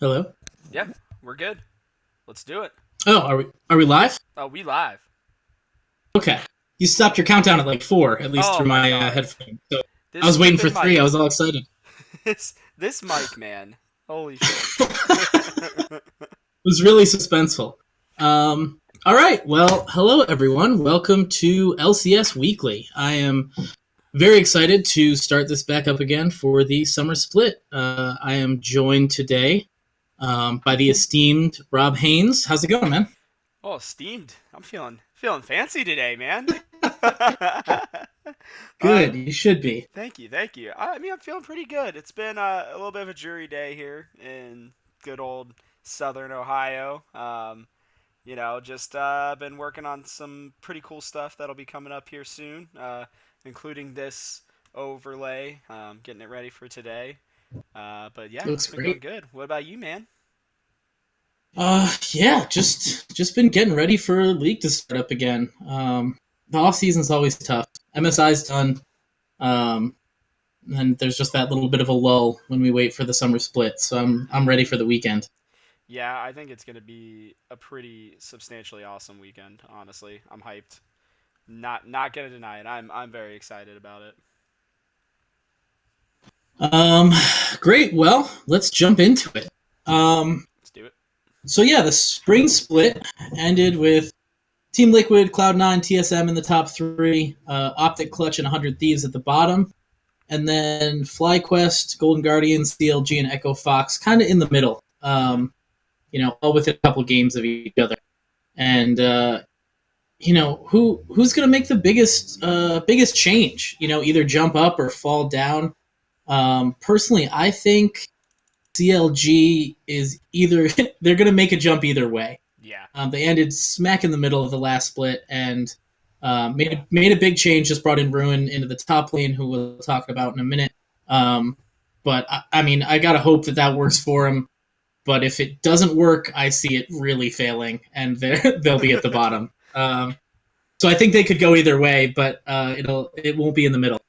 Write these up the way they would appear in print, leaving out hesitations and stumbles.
Hello. Yeah, we're good. Let's do it. Oh, are we live? Oh, we live. Okay. You stopped your countdown at like 4, at least Oh through my my god. headphones. So I This was waiting for flippin' 3. I mic. was all excited. This mic, man. Holy shit. It was really suspenseful. All right. Well, hello everyone. Welcome to LCS Weekly. I am very excited to start this back up again for the summer split. I am joined today by the esteemed Rob Haynes. How's it going, man? Oh, steamed. I'm feeling fancy today, man. Good. um, You should be. thank you. I mean, I'm feeling pretty good. It's been a little bit of a dreary day here in good old Southern Ohio. Just been working on some pretty cool stuff that'll be coming up here soon, including this overlay, getting it ready for today. But yeah, Looks it's been going great. good. What about you, man? Yeah, just been getting ready for league to start up again. The off season's always tough. MSI's done, um, and there's just that little bit of a lull when we wait for the summer split. So I'm ready for the weekend. Yeah, I think it's going to be a pretty substantially awesome weekend. Honestly, I'm hyped. Not gonna deny it. I'm very excited about it. Um, Great. Well, let's jump into it. Um, Let's do it. so yeah, the spring split ended with Team Liquid, Cloud9, TSM in the top three, Optic Clutch, and 100 Thieves at the bottom. And then FlyQuest, Golden Guardians, CLG, and Echo Fox kind of in the middle. Hmm. All within a couple games of each other. And who's going to make the biggest change? Either jump up or fall down. Personally, I think CLG is either they're going to make a jump either way. Yeah. They ended smack in the middle of the last split and made a big change. Just brought in Ruin into the top lane, who we'll talk about in a minute. Um, but I mean, I gotta hope that works for him. But if it doesn't work, I see it really failing, and they'll be at the bottom. So I think they could go either way, but it won't be in the middle.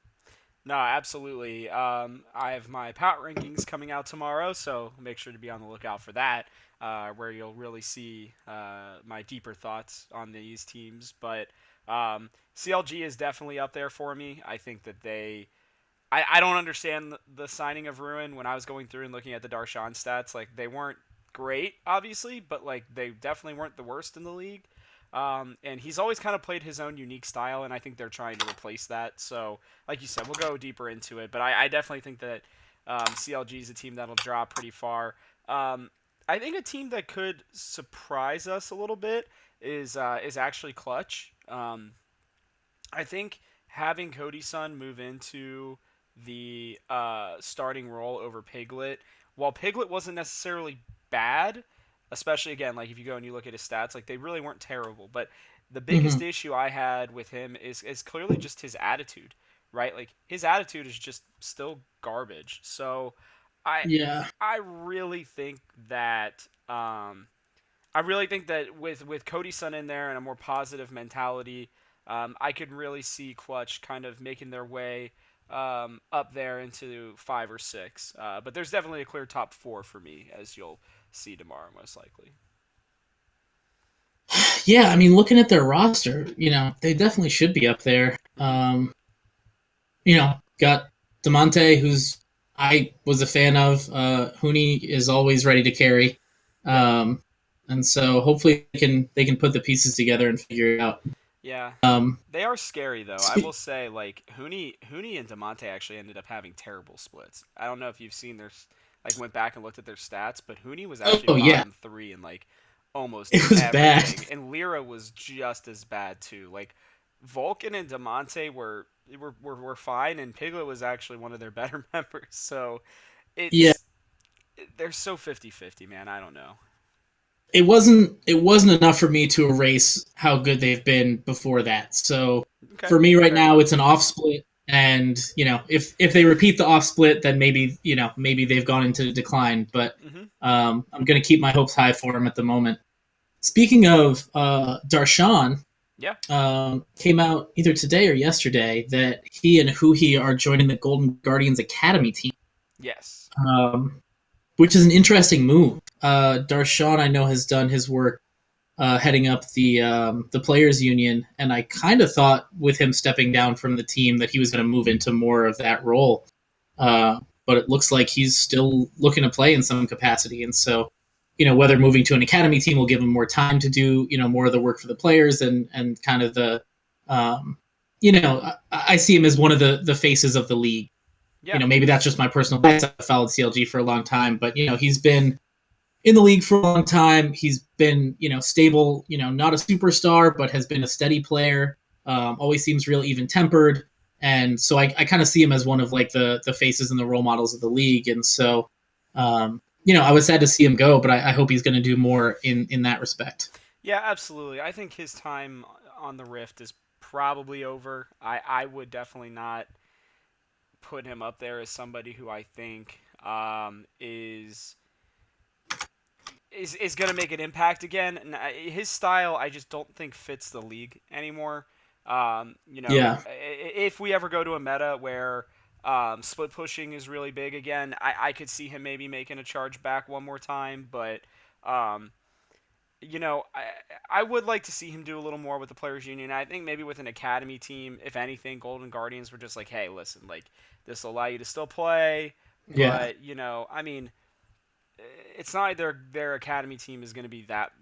No, absolutely. I have my power rankings coming out tomorrow, so make sure to be on the lookout for that, where you'll really see my deeper thoughts on these teams. But CLG is definitely up there for me. I think that I don't understand the signing of Ruin. When I was going through and looking at the Darshan stats, like they weren't great, obviously, but like they definitely weren't the worst in the league. And he's always kind of played his own unique style, and I think they're trying to replace that. So, like you said, we'll go deeper into it, but I definitely think that CLG is a team that'll drop pretty far. I think a team that could surprise us a little bit is actually Clutch. I think having Cody Sun move into the starting role over Piglet, while Piglet wasn't necessarily bad, especially again, like if you go and you look at his stats, like they really weren't terrible. But the biggest Mm-hmm. issue I had with him is clearly just his attitude, right? Like his attitude is just still garbage. So I Yeah, I really think that I really think that with Cody Sun in there and a more positive mentality, I could really see Clutch kind of making their way up there into 5 or 6. But there's definitely a clear top 4 for me, as you'll see tomorrow, most likely. yeah. I mean, looking at their roster, they definitely should be up there. Hmm. Got Demonte, who's I was a fan of. Hooney is always ready to carry, Yep. um, and so hopefully they can put the pieces together and figure it out. Yeah. Um, They are scary though. I will spe- say, like Hooney and Demonte actually ended up having terrible splits. I don't know if you've seen like went back and looked at their stats, but Hooney was actually oh yeah, bottom 3 in like almost it was bad. everything, and Lyra was just as bad too. Like Vulcan and Demonte were fine, and Piglet was actually one of their better members. So Yeah, it's they're so 50-50, man. I don't know. it wasn't enough for me to erase how good they've been before that. So Okay, for me right fair now, enough. it's an off split. And if they repeat the off split, then maybe they've gone into decline. But Hmm. I'm going to keep my hopes high for them at the moment. Speaking of Darshan, Yeah. came out either today or yesterday that he and Huhi are joining the Golden Guardians Academy team. Yes. Um, which is an interesting move. Darshan, I know, has done his work heading up the players union, and I kind of thought with him stepping down from the team that he was going to move into more of that role. But it looks like he's still looking to play in some capacity, and so whether moving to an academy team will give him more time to do more of the work for the players and kind of the um, I see him as one of the faces of the league. Yeah, Maybe that's just my personal bias. I've followed CLG for a long time, but he's been in the league for a long time. He's been, stable, not a superstar, but has been a steady player. Always seems real even tempered. And so I kind of see him as one of like the faces and the role models of the league. And so, I was sad to see him go, but I hope he's going to do more in that respect. yeah, absolutely. I think his time on the Rift is probably over. I would definitely not put him up there as somebody who I think is going to make an impact again. And his style, I just don't think fits the league anymore. Yeah. If we ever go to a meta where split pushing is really big again, I could see him maybe making a charge back one more time. But um, I would like to see him do a little more with the players union. I think maybe with an academy team, if anything, Golden Guardians were just like, hey, listen, like this will allow you to still play, Yeah. but I mean, it's not like their academy team is going to be that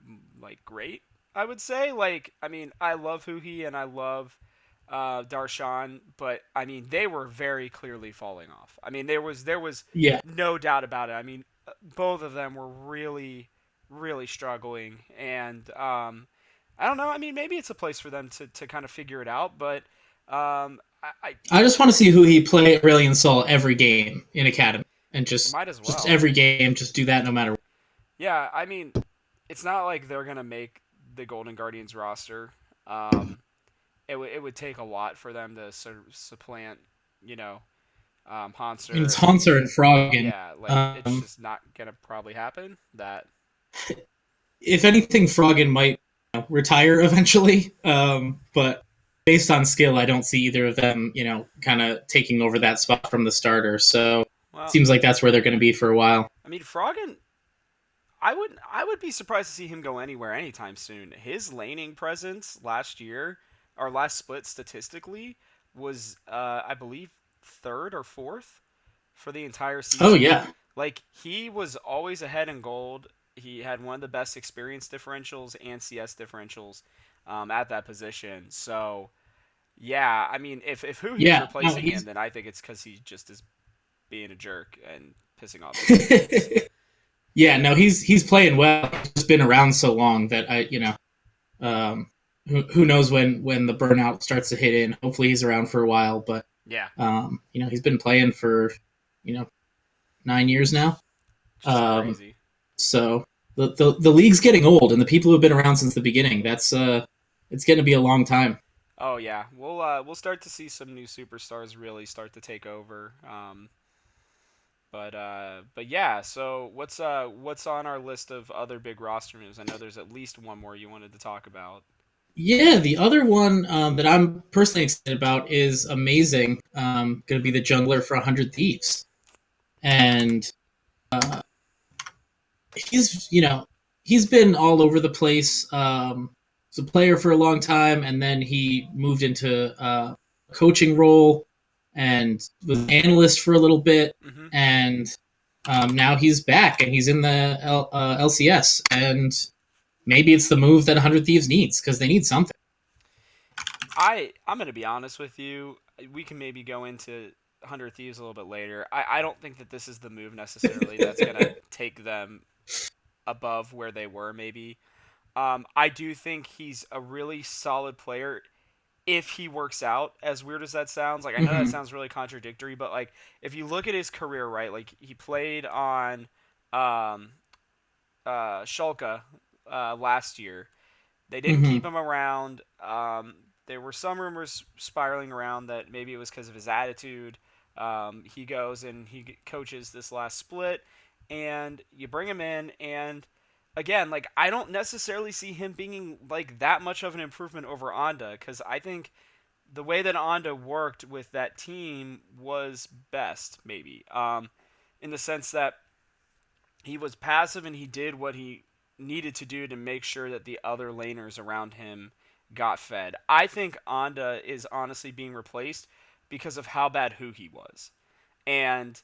like great. I would say, like, I mean, I love Huhi and I love Darshan, but I mean, they were very clearly falling off. I mean, there was Yeah. no doubt about it. I mean, both of them were really struggling, and I don't know. I mean, maybe it's a place for them to kind of figure it out, but I I just want to see who he play Aurelion Sol every game in Academy and just might as just well. every game, just do that no matter what. Yeah, I mean, it's not like they're gonna make the Golden Guardians roster. Um, it would take a lot for them to sort of supplant, you know, I mean, it's Hanser, and Haunter and Froggen. yeah, like it's Um, just not gonna probably happen. That if anything, Froggen might retire eventually. But based on skill, I don't see either of them, kind of taking over that spot from the starter. So it well, seems like that's where they're going to be for a while. I mean, Froggen, I would be surprised to see him go anywhere anytime soon. His laning presence last year or last split statistically was I believe third or fourth for the entire Oh season. yeah, Like he was always ahead in gold. He had one of the best experience differentials and CS differentials at that position. So yeah, I mean, if who he's yeah. No, replacing him, he's then I think it's because he just is being a jerk and pissing off his teammates. yeah. No, he's playing well. He's just been around so long that um, who knows when the burnout starts to hit in. Hopefully, he's around for a while, but Yeah, he's been playing for you know 9 years now. just Um, crazy. so the league's getting old, and the people who've been around since the beginning. It's going to be a long time. Oh yeah, we'll start to see some new superstars really start to take over. But yeah. So what's on our list of other big roster moves? I know there's at least one more you wanted to talk about. Yeah, the other one that I'm personally excited about is amazing. Going to be Hmm. the jungler for 100 Thieves, and he's been all over the place. Was a player for a long time, and then he moved into a coaching role and was an analyst for a little bit, Hmm. and now he's back and he's in the LCS, and maybe it's the move that 100 Thieves needs because they need something. I'm gonna be honest with you. We can maybe go into 100 Thieves a little bit later. I don't think that this is the move necessarily that's gonna take them above where they were. Maybe. I do think he's a really solid player if he works out. As weird as that sounds, like I know that Mm-hmm. sounds really contradictory, but like if you look at his career, right? Like he played on um, Schalke last year. They didn't keep Mm-hmm. him around. There were some rumors spiraling around that maybe it was because of his attitude. He goes and he coaches this last split, and you bring him in, and again, like I don't necessarily see him being like that much of an improvement over Onda, because I think the way that Onda worked with that team was best, maybe, in the sense that he was passive and he did what he needed to do to make sure that the other laners around him got fed. I think Anda is honestly being replaced because of how bad who he was. And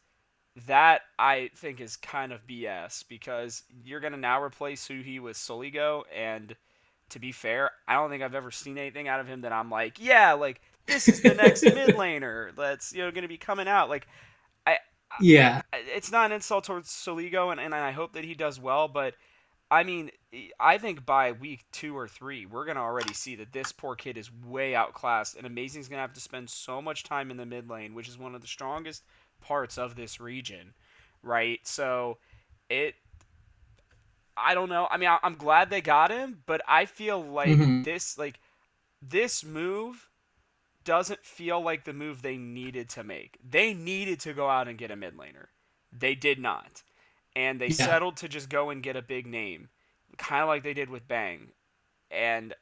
that I think is kind of BS because you're going to now replace Suhi with Soligo. And to be fair, I don't think I've ever seen anything out of him that I'm like, yeah, like this is the next mid laner that's going to be coming out. Like I, Yeah. it's not an insult towards Soligo, and I hope that he does well, but I mean, I think by week 2 or 3, we're gonna already see that this poor kid is way outclassed, and Amazing's gonna have to spend so much time in the mid lane, which is one of the strongest parts of this region, right? So, it, I don't know. I mean, I'm glad they got him, but I feel Hmm. like this move doesn't feel like the move they needed to make. They needed to go out and get a mid laner. They did not. And they Yeah. settled to just go and get a big name, kind of like they did with Bang. And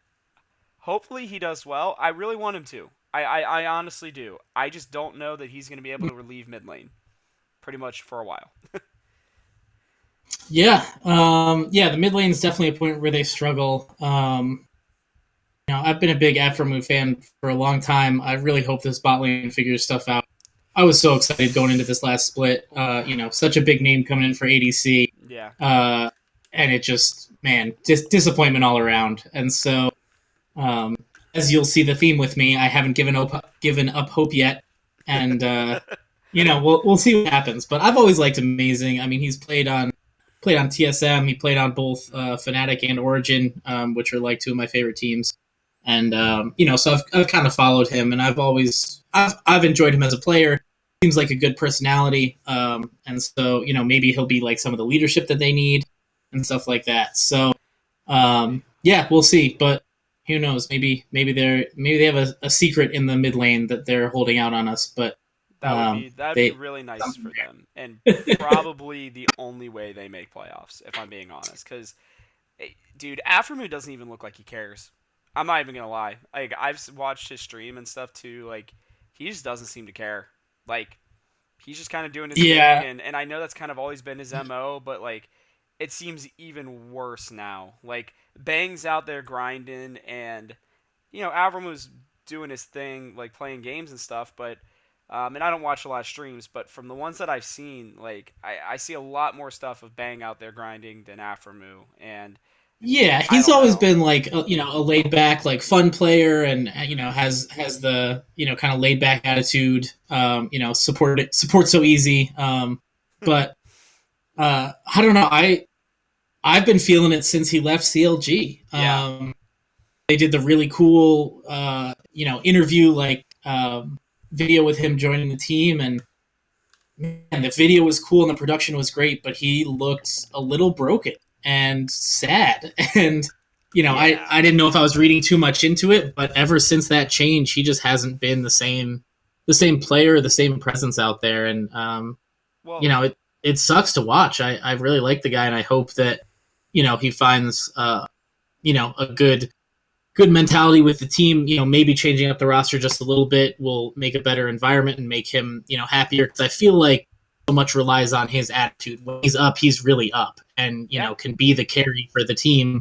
hopefully he does well. I really want him to. I honestly do. I just don't know that he's going to be able to relieve mid lane pretty much for a while. Yeah. Yeah. The mid lane is definitely a point where they struggle. I've been a big Afromu fan for a long time. I really hope this bot lane figures stuff out. I was so excited going into this last split. Such a big name coming in for ADC, Yeah. uh, and it just, man, just disappointment all around. And so, um, as you'll see the theme with me, I haven't given up hope yet, and we'll see what happens. But I've always liked Amazing. I mean, he's played on TSM. He played on both Fnatic and Origin, which are like two of my favorite teams. And so I've kind of followed him, and I've enjoyed him as a player. Seems like a good personality, and so maybe he'll be like some of the leadership that they need and stuff like that. So Maybe. yeah, we'll see. But who knows? Maybe they have a secret in the mid lane that they're holding out on us. But That'd be they really nice for them, and probably the only way they make playoffs, if I'm being honest. Because, dude, Afremu doesn't even look like he cares. I'm not even gonna lie. Like I've watched his stream and stuff too. Like he just doesn't seem to care. Like he's just kind of doing his thing, yeah. and I know that's kind of always been his mo, but like it seems even worse now. Like Bang's out there grinding, and Avram was doing his thing, like playing games and stuff, but. And I don't watch a lot of streams, but from the ones that I've seen, like I see a lot more stuff of Bang out there grinding than Afremu, and Yeah, I he's don't always know. been like a laid back, like fun player, and has the kind of laid back attitude. Support so easy. But I don't know. I've been feeling it since he left CLG. Yeah. They did the really cool interview video with him joining the team, and man, the video was cool and the production was great, but he looked a little broken and sad. And I Yeah. didn't know if I was reading too much into it, but ever since that change, he just hasn't been the same player, the same presence out there. And Well, it sucks to watch. I really like the guy, and I hope that he finds a good mentality with the team. Maybe changing up the roster just a little bit will make a better environment and make him, happier. Because I feel like so much relies on his attitude. When he's up, he's really up, and yeah. can be the carry for the team.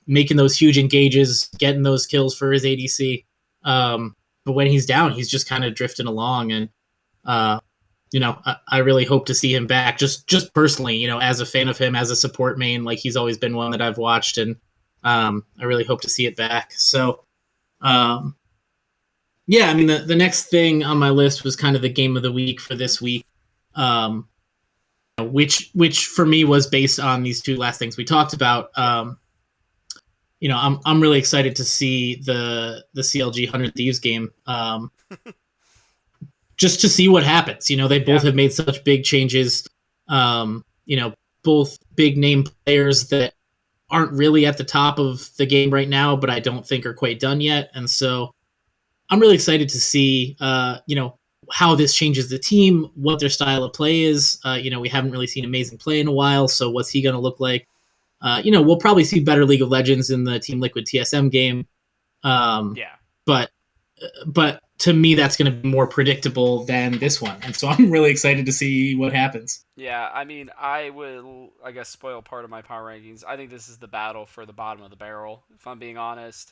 Making those huge engages, getting those kills for his ADC. But when he's down, he's just kind of drifting along, and uh, I really hope to see him back. Just personally, as a fan of him, as a support main, like he's always been one that I've watched, and I really hope to see it back. So, um, yeah, I mean, the next thing on my list was kind of the game of the week for this week, um, which for me was based on these two last things we talked about. Yeah. I'm really excited to see the CLG 100 Thieves game. Just to see what happens. They both Yeah. have made such big changes. Um, you know, both big name players that aren't really at the top of the game right now, but I don't think are quite done yet. And so I'm really excited to see, how this changes the team, what their style of play is. We haven't really seen Amazing play in a while, so what's he going to look like? We'll probably see better League of Legends in the Team Liquid TSM game. Um, Yeah. but but to me, that's going to be more predictable than this one. And so I'm really excited to see what happens. Yeah, I mean, I will, I guess, spoil part of my power rankings. I think this is the battle for the bottom of the barrel, if I'm being honest.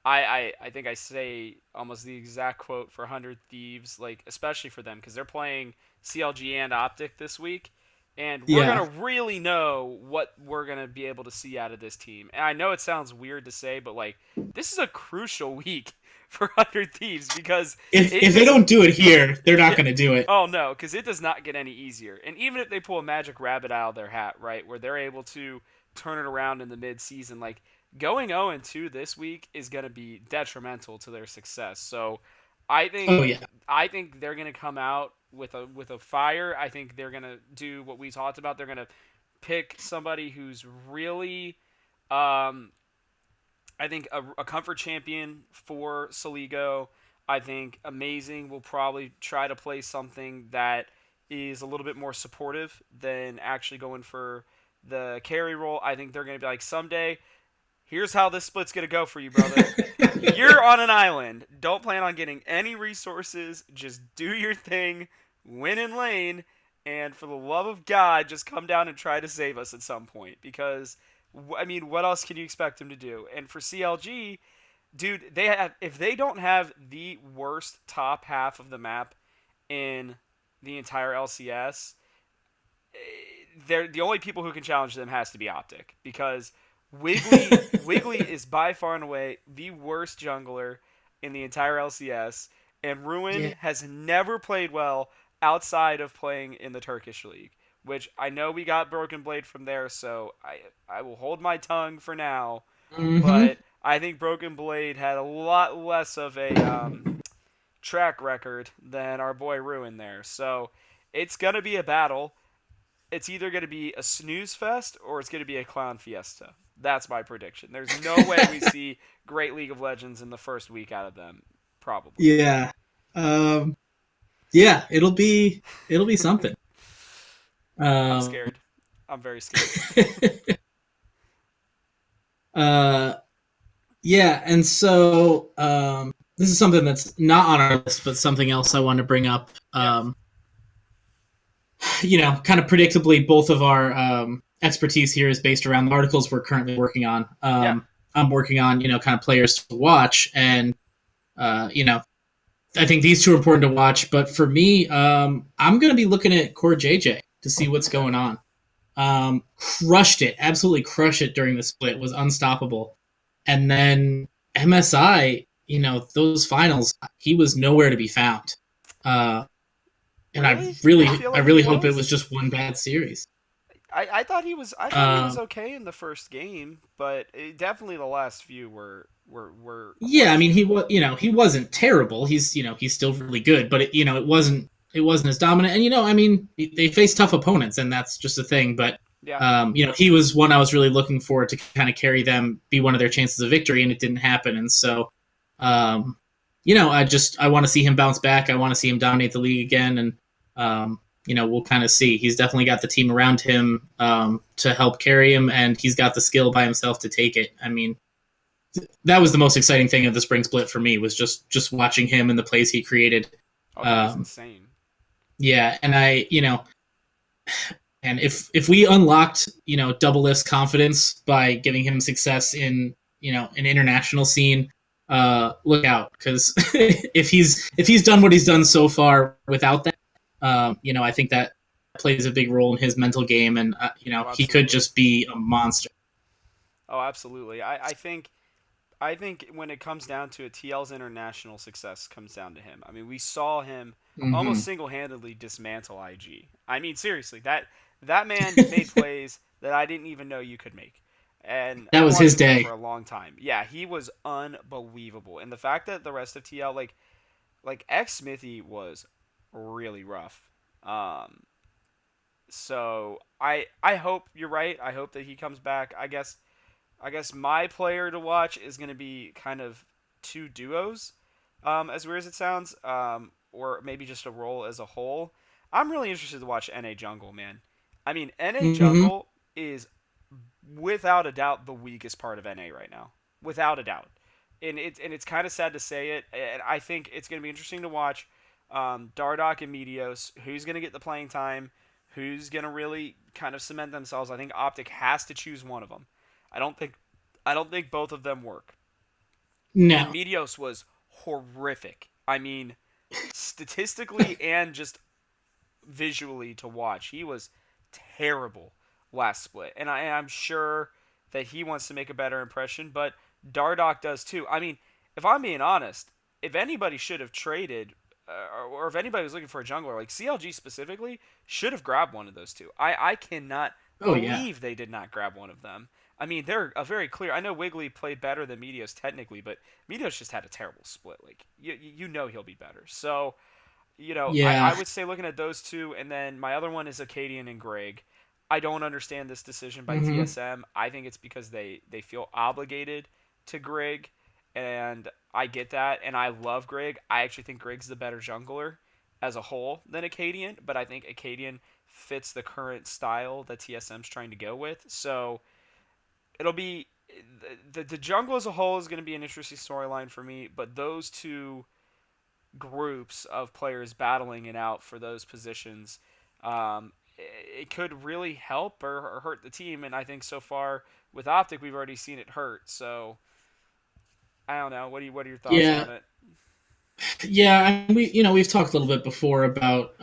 I think I say almost the exact quote for 100 Thieves, like, especially for them, because they're playing CLG and Optic this week. And we're going Yeah. to really know what we're going to be able to see out of this team. And I know it sounds weird to say, but, like, this is a crucial week for 100 Thieves because it If they does. don't do it here, they're not Yeah. going to do it. Oh no, because it does not get any easier. And even if they pull a magic rabbit out of their hat, right, where they're able to turn it around in the mid-season, like going 0-2 this week is going to be detrimental to their success. So, I think Oh yeah. I think they're going to come out with a fire. I think they're going to do what we talked about. They're going to pick somebody who's really um, I think a comfort champion for Saligo. I think Amazing will probably try to play something that is a little bit more supportive than actually going for the carry role. I think they're going to be like, someday, here's how this split's going to go for you, brother. You're on an island. Don't plan on getting any resources. Just do your thing, win in lane, and for the love of God, just come down and try to save us at some point. Because, I mean, what else can you expect them to do? And for CLG, dude, they have if they don't have the worst top half of the map in the entire LCS, they're the only people who can challenge them has to be Optic because Wiggly is by far and away the worst jungler in the entire LCS, and Ruin Yeah. has never played well outside of playing in the Turkish league. Which I know we got Broken Blade from there, so I will hold my tongue for now. Mm-hmm. But I think Broken Blade had a lot less of a track record than our boy Ruin there. So it's gonna be a battle. It's either going to be a snooze fest or it's going to be a clown fiesta. That's my prediction. There's no way we see great League of Legends in the first week out of them. Probably. Yeah. Um, yeah, it'll be something. I'm Um, scared. I'm very scared. uh, yeah, and so this is something that's not on our list, but something else I want to bring up. Yeah. Kind of predictably, both of our expertise here is based around the articles we're currently working on. Yeah. I'm working on, kind of players to watch, and I think these two are important to watch. But for me, I'm going to be looking at Core JJ to see what's Okay. going on. Crushed it, absolutely crushed it during the split. Was unstoppable, and then MSI, those finals, he was nowhere to be found. Uh, and Really? I feel I like he really hope it was. was just one bad series. I thought he was. I thought he was Um, okay in the first game, but definitely the last few were yeah, I mean, questionable. he wasn't terrible. He's still really good, but it wasn't as dominant. And I mean, they face tough opponents, and that's just a thing. But Yeah. he was one I was really looking for to kind of carry them, be one of their chances of victory, and it didn't happen. And so, um, I want to see him bounce back. I want to see him dominate the league again, and we'll kind of see. He's definitely got the team around him to help carry him, and he's got the skill by himself to take it. I mean, that was the most exciting thing of the spring split for me was just watching him and the plays he created. Oh, he was Um, insane. yeah, and and if we unlocked double list confidence by giving him success in an international scene, look out because if he's done what he's done so far without that, I think that plays a big role in his mental game, and Oh, he could absolutely. just be a monster. Oh, absolutely. I think when it comes down to it, TL's international success comes down to him. I mean, we saw him almost Hmm. single-handedly dismantle IG. I mean, seriously, that man made plays that I didn't even know you could make. And That I've was watched his him play day. for a long time. Yeah, he was unbelievable. And the fact that the rest of TL like X Smithy was really rough. Um so I hope you're right. I hope that he comes back. I guess my player to watch is going to be kind of two duos, as weird as it sounds, or maybe just a role as a whole. I'm really interested to watch NA Jungle, man. I mean, NA Hmm. Jungle is without a doubt the weakest part of NA right now, without a doubt. and it's kind of sad to say it. And I think it's going to be interesting to watch Dardoch and Meteos. Who's going to get the playing time? Who's going to really kind of cement themselves? I think Optic has to choose one of them. I don't think I don't think both of them work. And No. Meteos was horrific. I mean, statistically and just visually to watch. He was terrible last split, and I'm sure that he wants to make a better impression, but Dardoch does too. I mean, if I'm being honest, if anybody should have traded, or if anybody was looking for a jungler, like CLG specifically, should have grabbed one of those two. I cannot Oh yeah. believe they did not grab one of them. I mean, they're a very clear. I know Wiggly played better than Meteos technically, but Meteos just had a terrible split. Like you know he'll be better. So I Yeah. would say looking at those two, and then my other one is Acadian and Greg. I don't understand this decision by Hmm. TSM. I think it's because they feel obligated to Greg, and I get that, and I love Greg. I actually think Greg's the better jungler as a whole than Acadian, but I think Acadian fits the current style that TSM's trying to go with. So it'll be the jungle as a whole is going to be an interesting storyline for me, but those two groups of players battling it out for those positions, it could really help or hurt the team. And I think so far with Optic, we've already seen it hurt. So I don't know. What are your thoughts Yeah. on it? Yeah. We've talked a little bit before about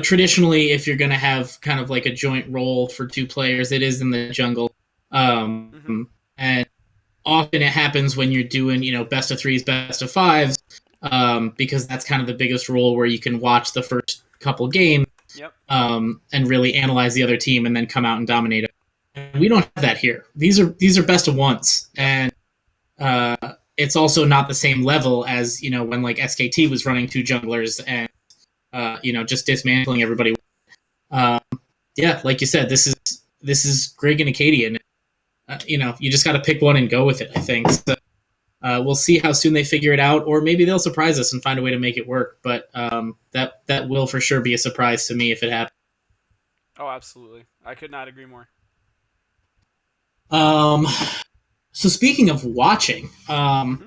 traditionally, if you're going to have kind of like a joint role for two players, it is in the jungle. Mm-hmm. And often it happens when you're doing, best of threes, best of fives, because that's kind of the biggest role where you can watch the first couple games, Yep. and really analyze the other team and then come out and dominate it. And we don't have that here. These are best of ones, Yep. and uh, it's also not the same level as when like SKT was running two junglers and just dismantling everybody. Uh, yeah, like you said, this is Greg and Acadian. You just got to pick one and go with it. I think. So, we'll see how soon they figure it out, or maybe they'll surprise us and find a way to make it work. But that will for sure be a surprise to me if it happens. Oh, absolutely. I could not agree more. Um, so speaking of watching, Mm-hmm.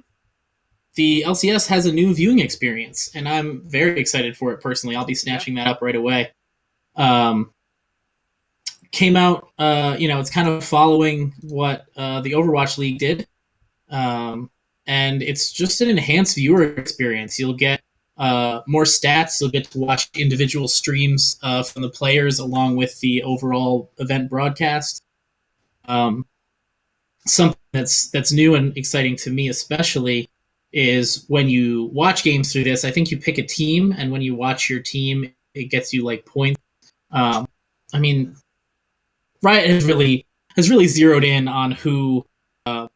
the LCS has a new viewing experience, and I'm very excited for it personally. I'll be Yeah. snatching that up right away. Um, Came out, it's kind of following what the Overwatch League did, um, and it's just an enhanced viewer experience. You'll get more stats. You'll get to watch individual streams from the players along with the overall event broadcast. Um, Something that's new and exciting to me, especially, is when you watch games through this. I think you pick a team, and when you watch your team, it gets you like points. Um, I mean, Riot has really zeroed in on uh,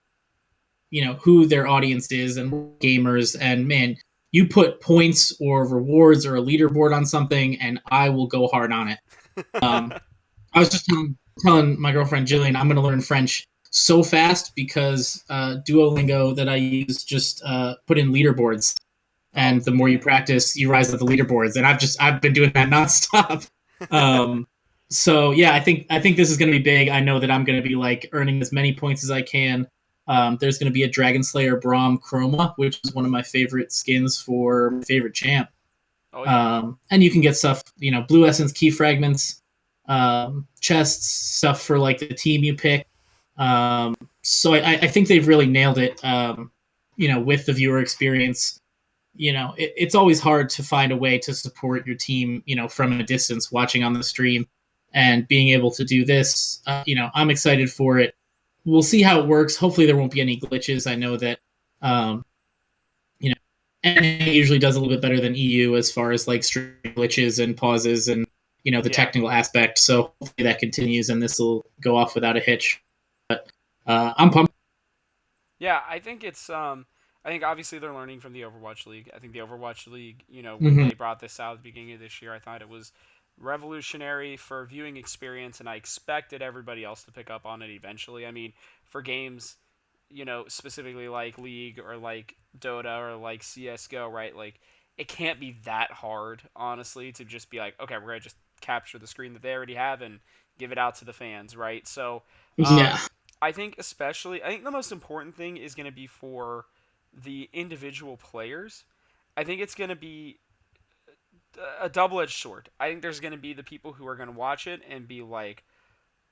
who their audience is and gamers, and man, you put points or rewards or a leaderboard on something and I will go hard on it. I was just telling my girlfriend Jillian I'm going to learn French so fast because Duolingo that I use just put in leaderboards, Oh, and the more you dang. practice you rise up the leaderboards, and I've been doing that nonstop. um, so yeah, I think this is going to be big. I know that I'm going to be like earning as many points as I can. There's going to be a Dragon Slayer Braum Chroma, which is one of my favorite skins for my favorite champ. Oh yeah. And you can get stuff, blue essence key fragments, chests, stuff for like the team you pick. So I think they've really nailed it. With the viewer experience, it's always hard to find a way to support your team, from a distance watching on the stream, and being able to do this, I'm excited for it. We'll see how it works. Hopefully there won't be any glitches. I know that, um, you know, NA usually does a little bit better than EU as far as like stream glitches and pauses and, the Yeah. technical aspect. So hopefully that continues and this will go off without a hitch. But I'm pumped. Yeah, I think it's I think obviously they're learning from the Overwatch League. I think the Overwatch League, when Mm-hmm. they brought this out at the beginning of this year, I thought it was revolutionary for viewing experience, and I expected everybody else to pick up on it eventually. I mean, for games, specifically like League or like Dota or like CS:GO, right? Like it can't be that hard, honestly, to just be like, okay, we're gonna just capture the screen that they already have and give it out to the fans, right? So, um, Yeah. I think especially, I think the most important thing is going to be for the individual players. I think it's going to be a double-edged sword. I think there's going to be the people who are going to watch it and be like,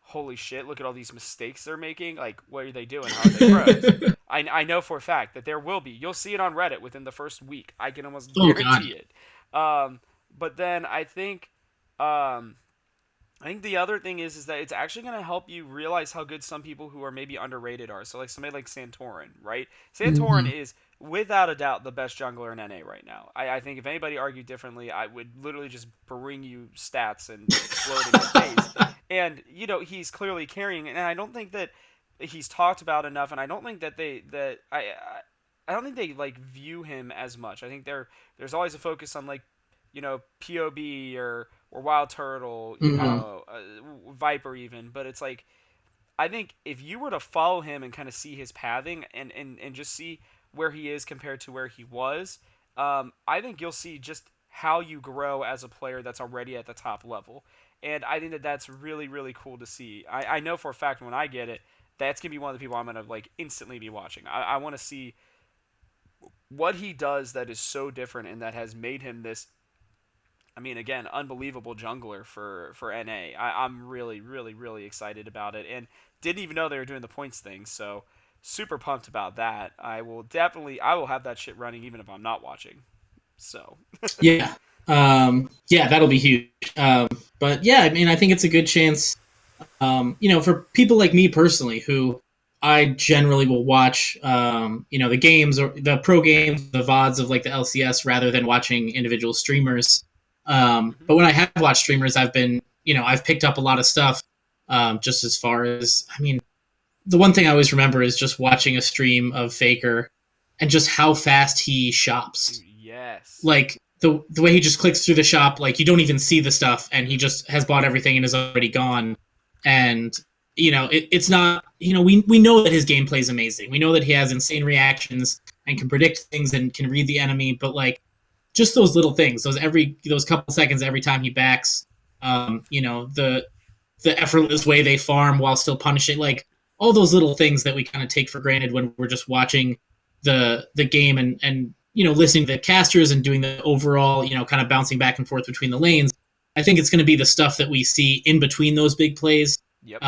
"Holy shit! Look at all these mistakes they're making. Like, what are they doing? How are they pros?" I know for a fact that there will be. You'll see it on Reddit within the first week. I can almost Oh God. guarantee it. Um, but then um, I think the other thing is that it's actually going to help you realize how good some people who are maybe underrated are. So like somebody like Santorin, right? Santorin Hmm. is without a doubt the best jungler in NA right now. I think if anybody argued differently, I would literally just bring you stats and blow it in your face. And he's clearly carrying, and I don't think that he's talked about enough, and I don't think that I don't think they like view him as much. I think there's always a focus on like POB or Wild Turtle, Hmm. Viper even. But it's like I think if you were to follow him and kind of see his pathing and just see where he is compared to where he was, I think you'll see just how you grow as a player that's already at the top level. And I think that that's really, really cool to see. I know for a fact when I get it, that's going to be one of the people I'm going to like instantly be watching. I want to see what he does that is so different and that has made him this, I mean, again, unbelievable jungler for NA. I'm really, really, really excited about it, and didn't even know they were doing the points thing. So super pumped about that. I will have that shit running even if I'm not watching. So Yeah. Yeah, that'll be huge. But yeah, I mean, I think it's a good chance. For people like me personally, who I generally will watch, the games or the pro games, the VODs of like the LCS rather than watching individual streamers. hmm But when I have watched streamers, I've picked up a lot of stuff. Just as far as, I mean, the one thing I always remember is just watching a stream of Faker and just how fast he shops. dude, yes. Like the way he just clicks through the shop, like you don't even see the stuff, and he just has bought everything and is already gone. And it's not. We know that his gameplay is amazing. We know that he has insane reactions and can predict things and can read the enemy. But like just those little things, those couple seconds every time he backs, the effortless way they farm while still punishing, like all those little things that we kind of take for granted when we're just watching the game and listening to the casters and doing the overall kind of bouncing back and forth between the lanes. I think it's going to be the stuff that we see in between those big plays. Yep.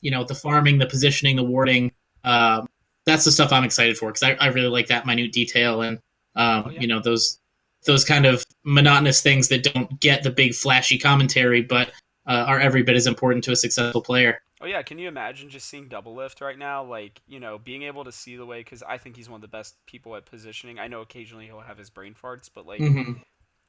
The farming, the positioning, the warding. That's the stuff I'm excited for because I really like that minute detail and Oh yeah. those kind of monotonous things that don't get the big flashy commentary, but are every bit as important to a successful player. Oh yeah, can you imagine just seeing double lift right now? Like, being able to see the way, because I think he's one of the best people at positioning. I know occasionally he'll have his brain farts, but like Mm-hmm.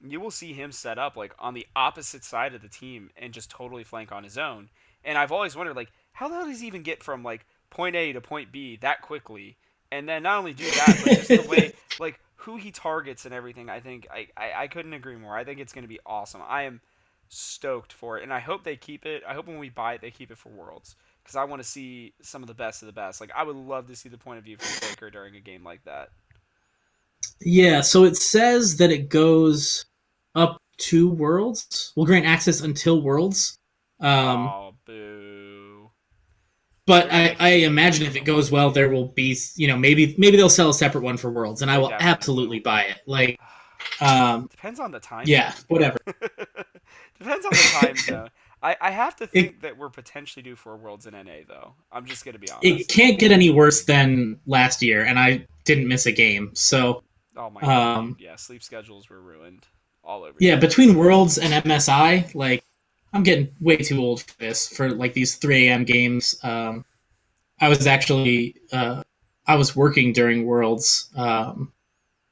you will see him set up like on the opposite side of the team and just totally flank on his own. And I've always wondered like how the hell does he even get from like point A to point B that quickly? And then not only do that, but just the way like who he targets and everything. I think I couldn't agree more. I think it's going to be awesome. I am stoked for it, and I hope they keep it. I hope when we buy it, they keep it for Worlds because I want to see some of the best of the best. Like I would love to see the point of view from Faker during a game like that. Yeah, so it says that it goes up to Worlds. Will grant access until Worlds. Um, Oh, boo. but They're gonna I, make I it too imagine easy. if it goes well, there will be, maybe they'll sell a separate one for Worlds, and I They will definitely absolutely will. buy it. Like, um, Depends on the time yeah, zone. whatever. Depends on the time zone. I have to it think that we're potentially due for a Worlds in NA though. I'm just gonna be it honest. can't get any worse than last year, and I didn't miss a game. So, Oh my god, dude. um, Yeah, sleep schedules were ruined all over the yeah, place. between Worlds and MSI, like I'm getting way too old for this for like these 3 a.m. games. I was actually I was working during Worlds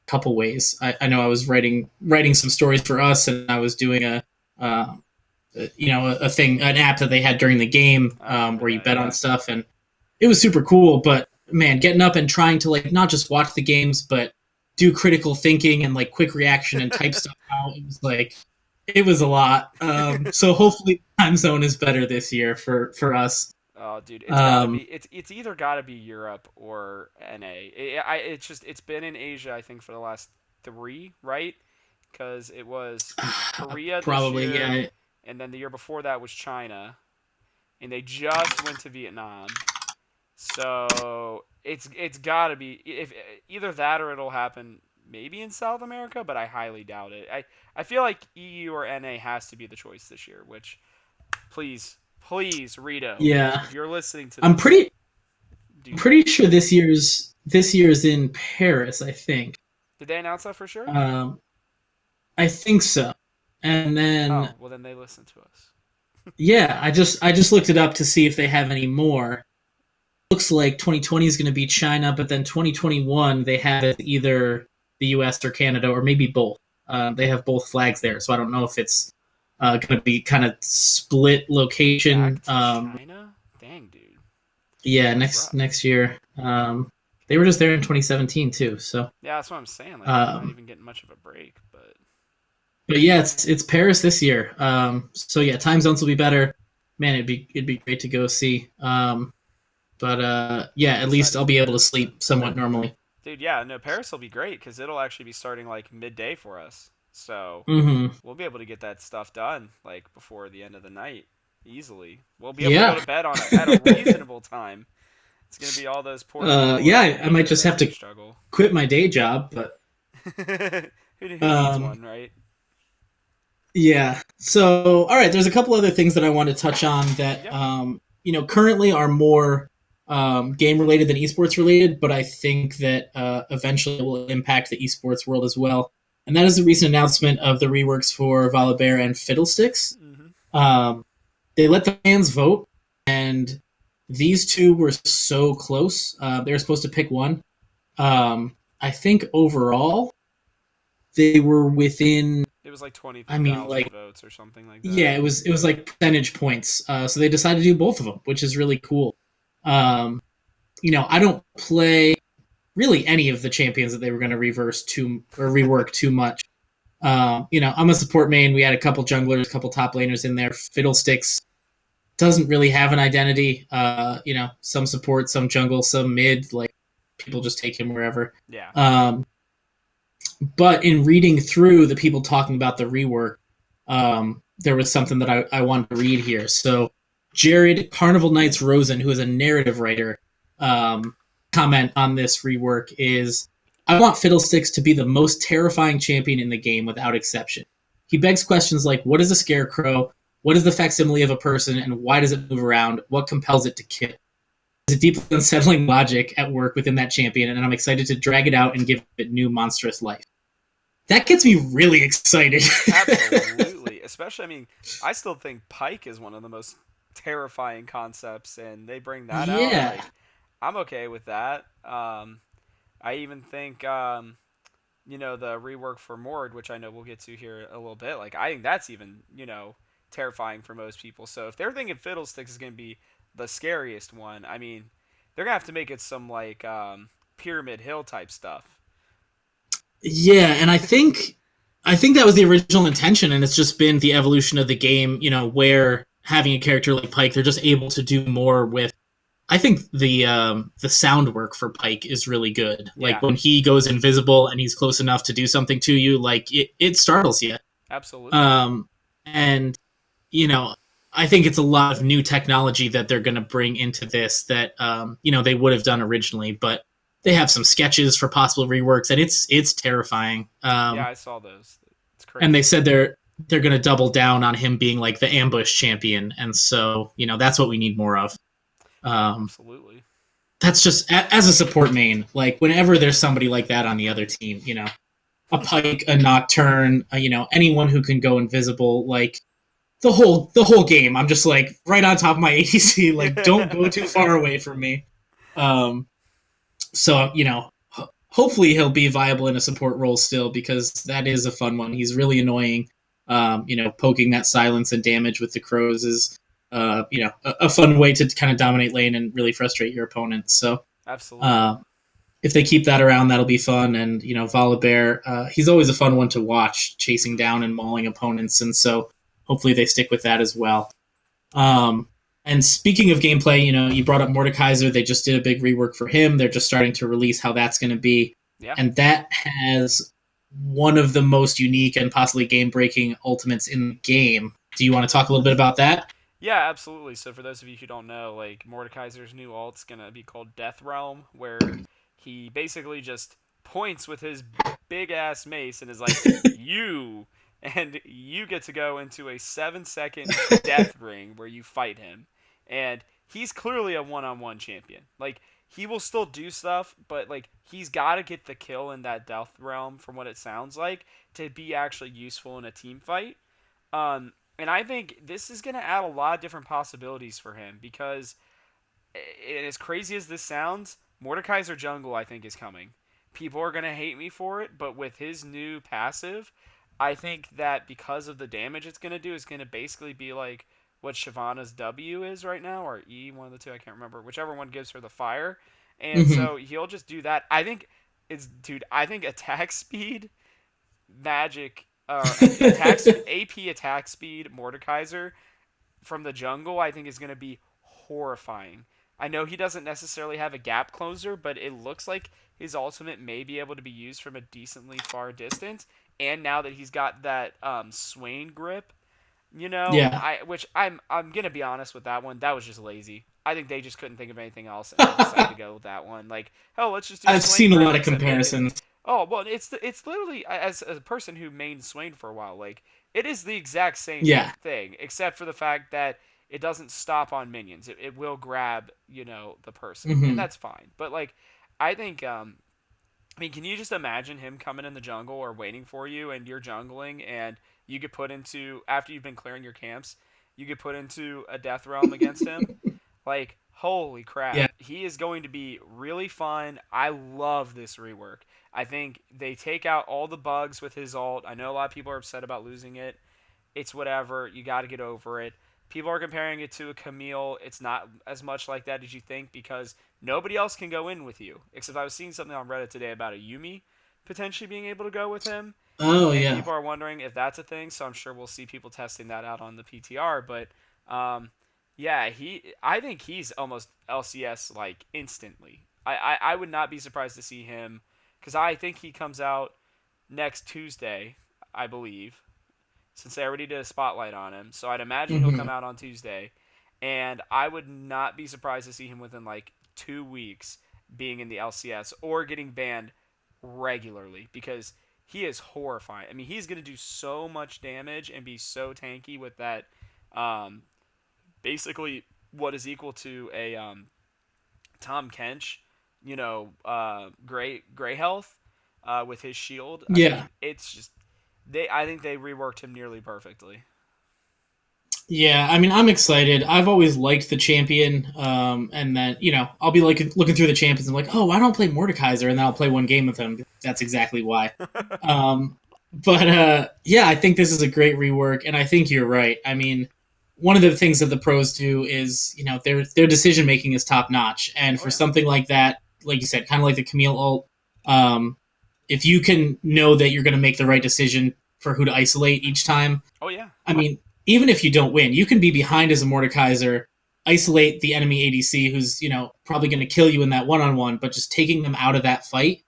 couple ways. I know I was writing some stories for us, and I was doing uh, a thing, an app that they had during the game I remember where you that. bet on Yeah. stuff, and it was super cool. But man, getting up and trying to like not just watch the games, but do critical thinking and like quick reaction and type stuff out. It was a lot. So hopefully, time zone is better this year for us. Oh, dude, it's gotta Um, be. It's either gotta be Europe or NA. It's just it's been in Asia I think for the last three, right? Because it was Korea this Probably, year, yeah. and then the year before that was China, and they just went to Vietnam. So it's got to be if either that or it'll happen maybe in South America, but I highly doubt it. I feel like EU or NA has to be the choice this year. Which please Rito, Yeah, if you're listening to I'm this, pretty do that. pretty sure this year's in Paris. I think. Did they announce that for sure? Um, I think so. And then Oh well, then they listen to us. yeah, I just looked it up to see if they have any more. Looks like 2020 is going to be China, but then 2021 they have it either the U.S. or Canada or maybe both. They have both flags there, so I don't know if it's going to be kind of split location. Back to China? Dang, dude, Yeah, that's next rough. next year. They were just there in 2017 too. So, Yeah, that's what I'm saying. Like they're not um, even getting much of a break, but but yeah, it's Paris this year. So yeah, time zones will be better. Man, it'd be great to go see. But yeah, I'm at least excited I'll for be able to Paris then. sleep somewhat normally. Dude, yeah, no, Paris will be great because it'll actually be starting like midday for us. So Hmm. we'll be able to get that stuff done like before the end of the night easily. We'll be able to go Yeah. to bed on at a reasonable time. It's gonna be all those poor people Yeah, in I might Asia just that are have gonna to struggle. quit my day job, but Who needs um, one, right? yeah. So, all right, there's a couple other things that I want to touch on that Yep. currently are more game related than esports related, but I think that eventually will impact the esports world as well. And that is the recent announcement of the reworks for Volibear and Fiddlesticks. Hmm. Um, they let the fans vote, and these two were so close. They were supposed to pick one. I think overall they were within. It was like twenty I mean, thousand like votes or something like that. yeah, it was like percentage points. So they decided to do both of them, which is really cool. Um, I don't play really any of the champions that they were going to reverse too or rework too much. I'm a support main. We had a couple junglers, a couple top laners in there. Fiddlesticks doesn't really have an identity. Some support, some jungle, some mid. Like people just take him wherever. Yeah. Um, but in reading through the people talking about the rework, there was something that I wanted to read here. So Jared Carnival Knights Rosen, who is a narrative writer, um, comment on this rework is I want Fiddlesticks to be the most terrifying champion in the game without exception. He begs questions like what is a scarecrow? What is the facsimile of a person and why does it move around? What compels it to kill? There's a deeply unsettling logic at work within that champion, and I'm excited to drag it out and give it new monstrous life. That gets me really excited. Absolutely. Especially, I mean, I still think Pike is one of the most terrifying concepts, and they bring that out. Yeah. Like, I'm okay with that. I even think, the rework for Mord, which I know we'll get to here a little bit. Like, I think that's even, terrifying for most people. So if they're thinking Fiddlesticks is going to be the scariest one, I mean, they're gonna have to make it some like Pyramid Hill type stuff. Yeah, and I think that was the original intention, and it's just been the evolution of the game, where having a character like Pike, they're just able to do more with. I think the sound work for Pike is really good. Like Yeah, when he goes invisible and he's close enough to do something to you, like it startles you. absolutely. Um, and you know, I think it's a lot of new technology that they're going to bring into this that they would have done originally, but they have some sketches for possible reworks, and it's terrifying. Yeah, I saw those. It's And they crazy. said they're going to double down on him being like the ambush champion, and so that's what we need more of. Um, Absolutely. that's just as a support main, like whenever there's somebody like that on the other team, a Pike, a Nocturne, anyone who can go invisible, like the whole game. I'm just like right on top of my ADC. Like, don't go too far away from me. Um, so hopefully he'll be viable in a support role still because that is a fun one. He's really annoying. Poking that silence and damage with the crows is a fun way to kind of dominate lane and really frustrate your opponent. So Absolutely. uh, if they keep that around, that'll be fun. And Volibear, he's always a fun one to watch, chasing down and mauling opponents. And so hopefully they stick with that as well. Um, and speaking of gameplay, you brought up Mordekaiser. They just did a big rework for him. They're just starting to release how that's going to be, Yeah. and that has one of the most unique and possibly game-breaking ultimates in the game. Do you want to talk a little bit about that? Yeah, absolutely. So for those of you who don't know, like Mordekaiser's new ult's gonna be called Death Realm, where he basically just points with his big ass mace and is like, "You," and you get to go into a 7 second death ring where you fight him, and he's clearly a one-on-one champion. Like he will still do stuff, but like he's got to get the kill in that Death Realm, from what it sounds like, to be actually useful in a team fight. And I think this is going to add a lot of different possibilities for him because, as crazy as this sounds, Mordekaiser Jungle I think is coming. People are going to hate me for it, but with his new passive, I think that because of the damage it's going to do, it's going to basically be like what Shyvana's W is right now, or E, one of the two, I can't remember, whichever one gives her the fire. And Hmm. so he'll just do that. I think dude, I think attack speed magic AP attack speed Mordekaiser from the jungle I think is going to be horrifying. I know he doesn't necessarily have a gap closer, but it looks like his ultimate may be able to be used from a decently far distance. And now that he's got that Swain grip, Yeah, I'm gonna be honest with that one. That was just lazy. I think they just couldn't think of anything else, and they decided to go with that one. Like, oh, let's just do I've Swain seen a grip lot of except make it. comparisons. Oh well, it's literally as a person who mained Swain for a while, like it is the exact same Yeah. thing, except for the fact that it doesn't stop on minions. It will grab the person, and Hmm. that's fine. But like, I think I mean, can you just imagine him coming in the jungle or waiting for you and you're jungling and you get put into, after you've been clearing your camps, you get put into a death realm against him? Like, holy Yeah. crap. He is going to be really fun. I love this rework. I think they take out all the bugs with his ult. I know a lot of people are upset about losing it. It's whatever. You got to get over it. People are comparing it to a Camille. It's not as much like that as you think because nobody else can go in with you. Except I was seeing something on Reddit today about a Yumi potentially being able to go with him, Oh and yeah. people are wondering if that's a thing. So I'm sure we'll see people testing that out on the PTR. But yeah, I think he's almost LCS like instantly. I would not be surprised to see him because I think he comes out next Tuesday, I believe, since they already did a spotlight on him. So I'd imagine he'll come Hmm. out on Tuesday, and I would not be surprised to see him within like 2 weeks being in the LCS or getting banned regularly because he is horrifying. I mean, he's going to do so much damage and be so tanky with that. Um, Basically, what is equal to a Tom Kench, gray health with his shield. I Yeah. mean, it's just they. I think they reworked him nearly perfectly. Yeah, I mean, I'm excited. I've always liked the champion, and then I'll be like looking through the champions and like, oh, why don't I play Mordekaiser? And then I'll play one game with him. That's exactly why. Um, but yeah, I think this is a great rework, and I think you're right. I mean, one of the things that the pros do is their decision making is top notch, and Oh for yeah. something like that, like you said, kind of like the Camille ult, um, if you can know that you're going to make the right decision for who to isolate each time, Oh yeah. I mean, even if you don't win, you can be behind as a Mordekaiser, isolate the enemy ADC who's, probably going to kill you in that one on one, but just taking them out of that fight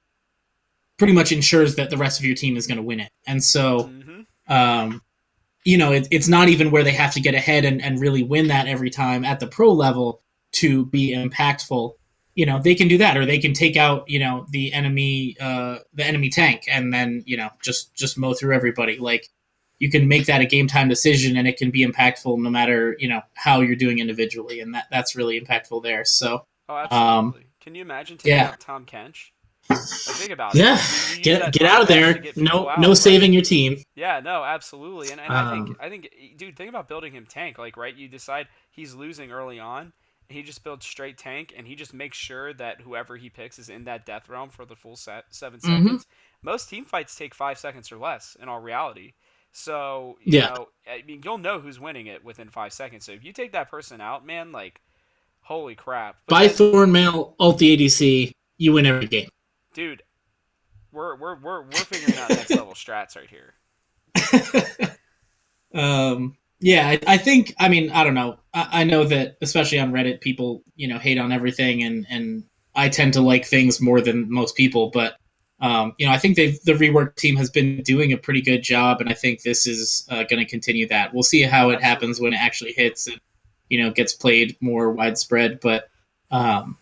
pretty much ensures that the rest of your team is going to win it. And so, Mm-hmm. um, it's not even where they have to get ahead and really win that every time at the pro level to be impactful. They can do that, or they can take out, the enemy tank, and then just mow through everybody. Like you can make that a game time decision, and it can be impactful no matter how you're doing individually, and that's really impactful there. So, Oh, um, absolutely. Can you imagine taking yeah, out Tom Kench? Like, think about it. yeah, You use get that get Tom out of Kench to there. get people No out, right? saving your team. Yeah, no, absolutely. And Um, I think, dude, think about building him tank. Like, right, you decide he's losing early on, and he just builds straight tank, and he just makes sure that whoever he picks is in that death realm for the full 7 seconds. mhm. Most team fights take 5 seconds or less in all reality. So, Yeah. I mean, you'll know who's winning it within 5 seconds. So if you take that person out, man, like, holy crap. But Buy then, Thornmail, ult the ADC, you win every game. dude, we're figuring out next level strats right here. Yeah, I think. I mean, I don't know. I know that, especially on Reddit, people hate on everything, and I tend to like things more than most people. But I think the rework team has been doing a pretty good job, and I think this is going to continue that. We'll see how it happens Absolutely. when it actually hits. gets played more widespread. But um,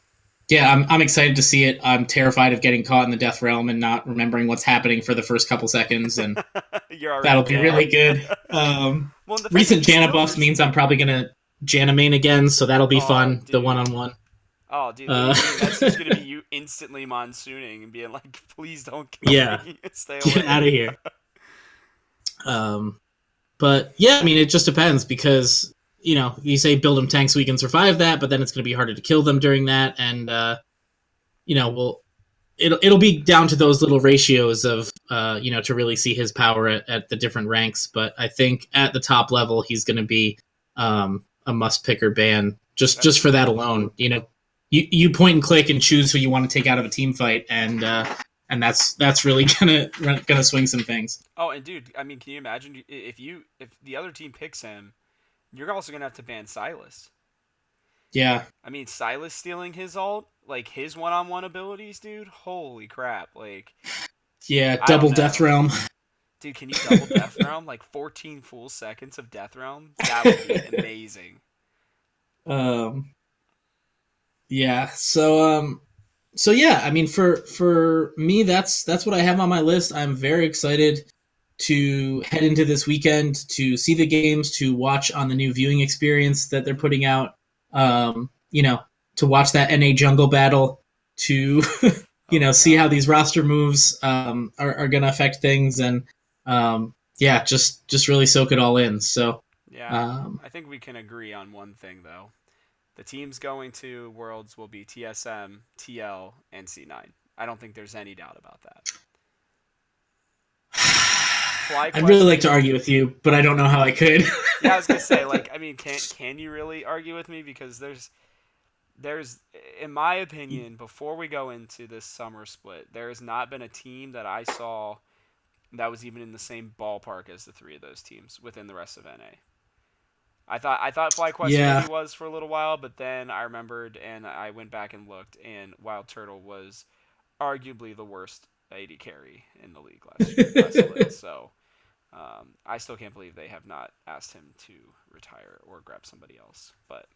yeah, I'm excited to see it. I'm terrified of getting caught in the death realm and not remembering what's happening for the first couple seconds, and You're already that'll be really dead. good. Well, and the fact that Recent you Janna still buffs res- means I'm probably gonna Janna main again, so that'll be Oh, fun. The one dude. on one. Oh, dude, leave Uh, it be. That's just gonna be you instantly monsooning and being like, "Please don't kill yeah, me. Stay get away." out of here. Um, but yeah, I mean, it just depends because you say build them tanks so we can survive that, but then it's going to be harder to kill them during that, and we'll it'll be down to those little ratios of to really see his power at the different ranks. But I think at the top level, he's going to be a must picker ban That's just for that alone. You point and click and choose who you want to take out of a team fight, and that's really gonna swing some things. Oh, and dude, I mean, can you imagine if the other team picks him, you're also gonna have to ban Silas. Yeah, I mean, Silas stealing his ult, like his one-on-one abilities, dude. Holy crap! Like, yeah, I don't double death know, realm. dude. Can you double Death Realm? Like 14 full seconds of Death Realm? That would be amazing. um, yeah, so yeah, I mean, for me, that's what I have on my list. I'm very excited to head into this weekend to see the games, to watch on the new viewing experience that they're putting out. To watch that NA jungle battle, to Oh my see how god. these roster moves are going to affect things, and yeah, just really soak it all in. So Yeah, um, I think we can agree on one thing though. The teams going to Worlds will be TSM, TL, and C9. I don't think there's any doubt about that. I'd really FlyQuest like to is argue with you, but I don't know how I could. Yeah, I was gonna say, like, I mean, can you really argue with me? Because there's in my opinion, before we go into this summer split, there has not been a team that I saw that was even in the same ballpark as the three of those teams within the rest of NA. I thought FlyQuest maybe Yeah, was for a little while, but then I remembered and I went back and looked, and Wild Turtle was arguably the worst AD carry in the league last split. So I still can't believe they have not asked him to retire or grab somebody else. But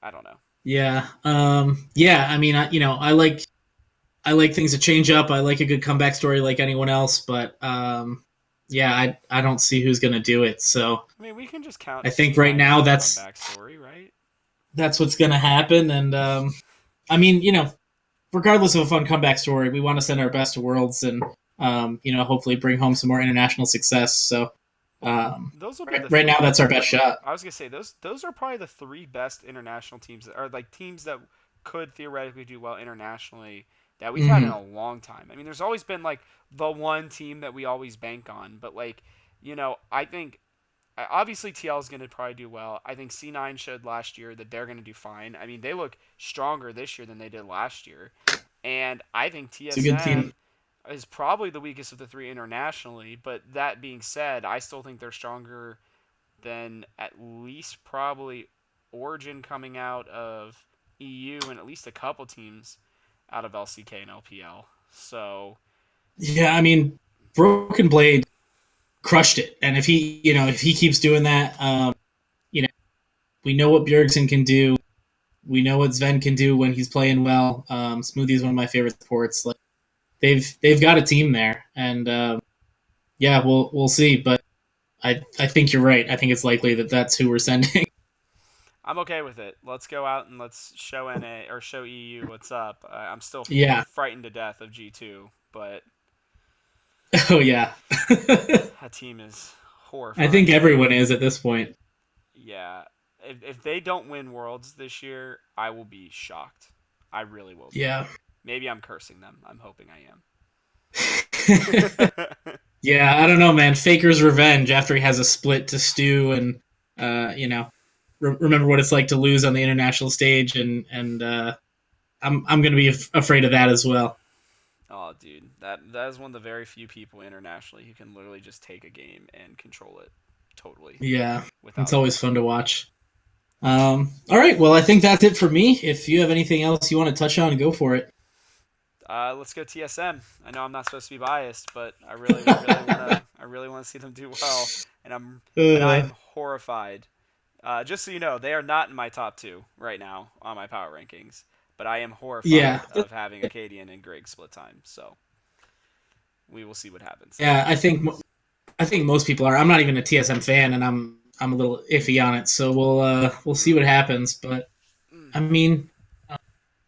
I don't know. yeah. I mean, I like things to change up. I like a good comeback story like anyone else, but yeah, I don't see who's gonna do it. So I mean, we can just count I think right C9 now as a that's comeback story, right? that's what's gonna happen. And I mean, regardless of a fun comeback story, we want to send our best to Worlds and hopefully bring home some more international success. So Well, those will be right, the right now three. that's our best shot. I was gonna say those are probably the three best international teams, or like teams that could theoretically do well internationally that we've had in Mm-hmm. a long time. I mean, there's always been like the one team that we always bank on, but like I think obviously TL is going to probably do well. I think C9 showed last year that they're going to do fine. I mean, they look stronger this year than they did last year, and I think It's a good team. TSM is probably the weakest of the three internationally. But that being said, I still think they're stronger than at least probably Origin coming out of EU and at least a couple teams out of LCK and LPL. So Yeah, I mean, Broken Blade crushed it, and if he keeps doing that, you know, we know what Bjergsen can do. We know what Sven can do when he's playing well. Smoothie is one of my favorite sports. Like they've got a team there, and yeah, we'll see. But I think you're right. I think it's likely that that's who we're sending. I'm okay with it. Let's go out and let's show NA or show EU what's up. I'm still Yeah. frightened to death of G2, but Oh yeah. that team is I think horrifying. everyone is at this point. Yeah, if they don't win Worlds this year, I will be shocked. I really will be. Yeah. Maybe I'm cursing them. I'm hoping I am. Yeah, I don't know, man. Faker's revenge after he has a split to Stu, and remember what it's like to lose on the international stage, and I'm gonna be afraid of that as well. Oh, dude, that is one of the very few people internationally who can literally just take a game and control it totally Yeah, it's without always losing. fun to watch. All right, well, I think that's it for me. If you have anything else you want to touch on, go for it. Let's go TSM. I know I'm not supposed to be biased, but I really want to see them do well, and I'm uh, horrified Just so you know, they are not in my top two right now on my power rankings. But I am Yeah, horrified of having Acadian and Greg split time. So we will see what happens there. yeah. I think most people are. I'm not even a TSM fan, and I'm a little iffy on it. So we'll see Mm. what happens. But Mm. I mean,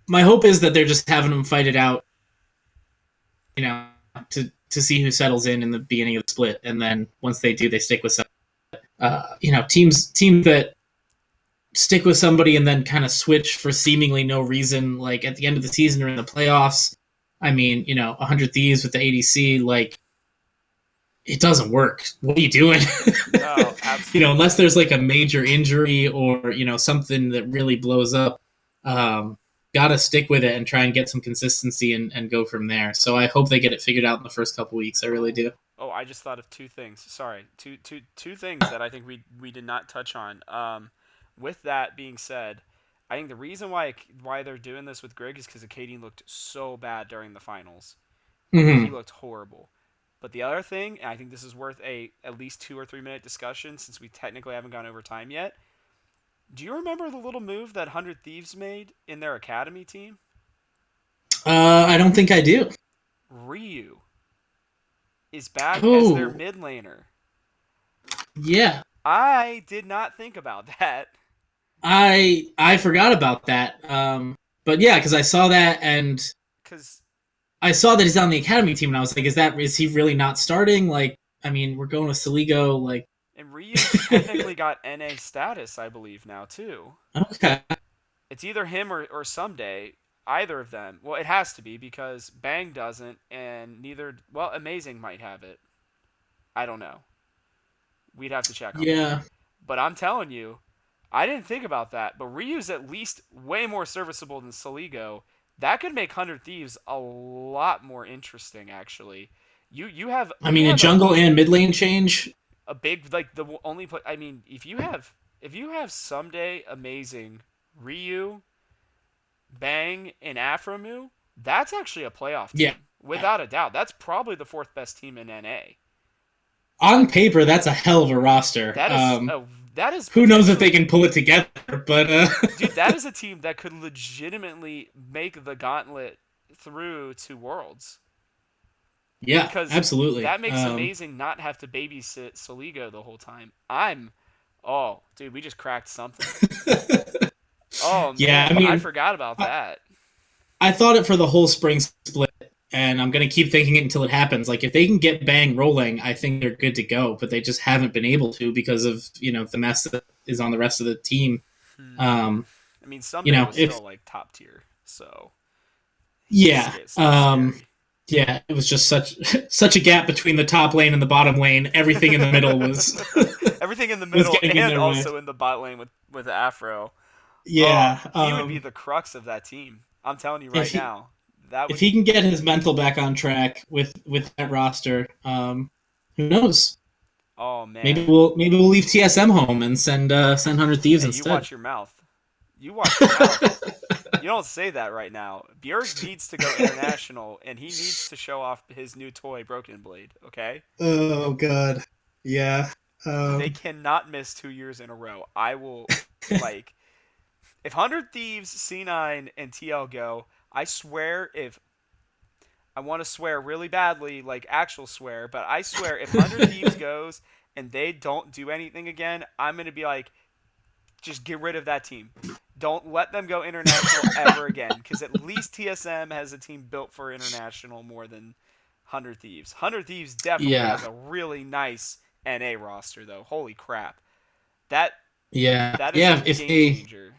my hope is that they're just having them fight it out, you know, to see who settles in the beginning of the split, and then once they do, they stick with some. Teams that stick with somebody and then kind of switch for seemingly no reason, like at the end of the season or in the playoffs. I mean, 100 Thieves with the ADC, like it doesn't work. What are you doing? No, Unless absolutely. there's like a major injury or something that really blows up, gotta stick with it and try and get some consistency and go from there. So I hope they get it figured out in the first couple weeks. I really Oh, do. oh, I just thought of two things. Sorry, two things that I think we did not touch on. With that being said, I think the reason why they're doing this with Greg is because Acadian looked so bad during the finals. Like he Mm-hmm. looked horrible. But the other thing, and I think this is worth a at least 2 or 3 minute discussion since we technically haven't gone over time yet. Do you remember the little move that 100 Thieves made in their academy team? I don't think I do. Ryu is back as their Oh, mid laner. yeah. I did not think about that I forgot about that. But yeah, because I saw that and because I saw that he's on the academy team, and I was like, is he really not starting? Like, I mean, we're going with Saligo. Like, and Ryu technically got NA status, I believe now too. okay, It's either him or someday either of them. Well, it has to be because Bang doesn't, and neither. Well, Amazing might have it. I don't know. We'd have to check on that. yeah. But I'm telling you, I didn't think about that. But Ryu's at least way more serviceable than Saligo. That could make 100 Thieves a lot more interesting, actually. I you mean, a have jungle and mid lane change. a big like the only play. I mean, if you have someday Amazing Ryu, Bang, and Afromu, that's actually a playoff Yeah, team without a doubt. That's probably the fourth best team in NA. on paper, that's a hell of a roster. That is a that is Who knows if they potentially can pull it together? But dude, that is a team that could legitimately make the gauntlet through to Worlds yeah, because absolutely. that makes Amazing not have to babysit Soligo the whole time. Oh, dude, we just cracked something. Oh Yeah, I man, I mean, forgot about I, that. I thought it for the whole spring split, and I'm gonna keep thinking it until it happens. Like if they can get Bang rolling, I think they're good to go. But they just haven't been able to because of the mess that is on the rest of the team. Hmm. Um, I mean, someday was if still like top tier, so yeah, still scary. yeah, it was just such such a gap between the top lane and the bottom lane. Everything in the middle was Everything in the was middle getting in and their way. also in the bot lane with Afro. Oh, Yeah, he would be the crux of that team. I'm telling you if right now. That if would he be. can get his mental back on track with that roster, who knows? Oh Maybe man. we'll leave TSM home and send 100 Thieves Hey, you instead. watch your mouth. You watch your mouth. You don't say that right now. Bjerg needs to go international, and he needs to show off his new toy, Broken Blade. Okay. Oh God, yeah. They Um, cannot miss 2 years in a row. I will like if 100 Thieves, C9, and TL go. I swear if I want to swear really badly, like actual swear, but I swear if 100 Thieves goes and they don't do anything again, I'm gonna be like, just get rid of that team. Don't let them go international ever again, because at least TSM has a team built for international more than 100 Thieves. 100 Thieves definitely yeah, has a really nice NA roster, though. Holy crap, that yeah, that is a yeah. game changer.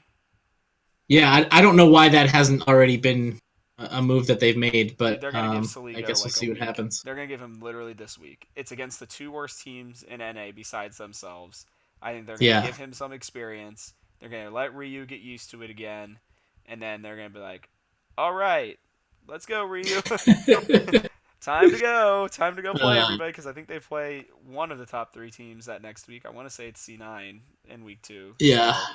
Yeah, I don't know why that hasn't already been a move that they've made, Dude, but they're gonna give I Saligo guess we'll like a see what week. happens. They're gonna give him literally this week. It's against the two worst teams in NA besides themselves. I think they're gonna Yeah, give him some experience. They're gonna let Ryu get used to it again, and then they're gonna be like, "All right, let's go, Ryu. Time to go. Time to go play um, everybody." Because I think they play one of the top three teams that next week. I want to say it's C9 in week two. yeah. So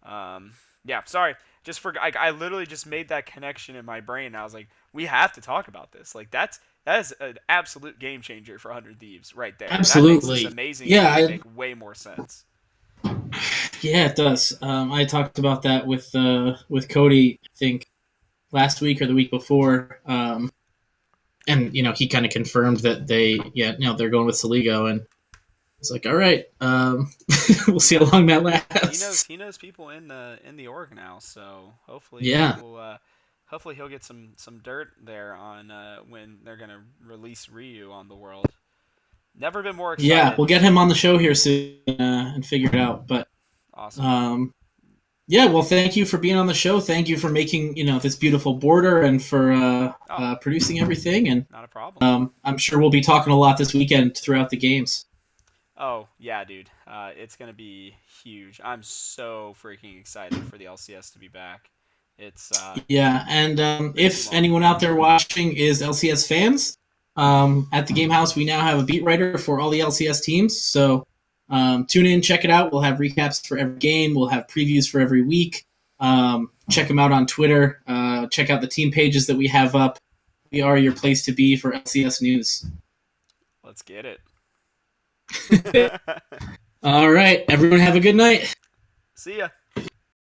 um, yeah, sorry. Just for I literally just made that connection in my brain. And I was like, we have to talk about this. Like that is an absolute game changer for 100 Thieves right there. That makes this Absolutely. amazing Yeah, team make way more sense. Yeah, it does. I talked about that with Cody, I think last week or the week before, and he kind of confirmed that they're going with Saligo, and it's like, all right, we'll He see how knows long that he knows lasts. he knows people in the org now, so hopefully he Yeah, will. Hopefully he'll get some dirt there on when they're gonna release Ryu on the world. Never been more yeah, excited. we'll get him on the show here soon and figure it out. But Awesome. um, yeah, well, thank you for being on the show. Thank you for making this beautiful border and for Oh, producing everything. And not a problem. I'm sure we'll be talking a lot this weekend throughout the games. Oh yeah, dude. It's gonna be huge. I'm so freaking excited for the LCS to be back. It's Yeah, and been too if long. anyone out there watching is LCS fans, at the Game House we now have a beat writer for all the LCS teams. So tune in, check it out. We'll have recaps for every game. We'll have previews for every week. Check them out on Twitter. Check out the team pages that we have up. We are your place to be for LCS news. Let's get it. All right, everyone have a good night. See ya.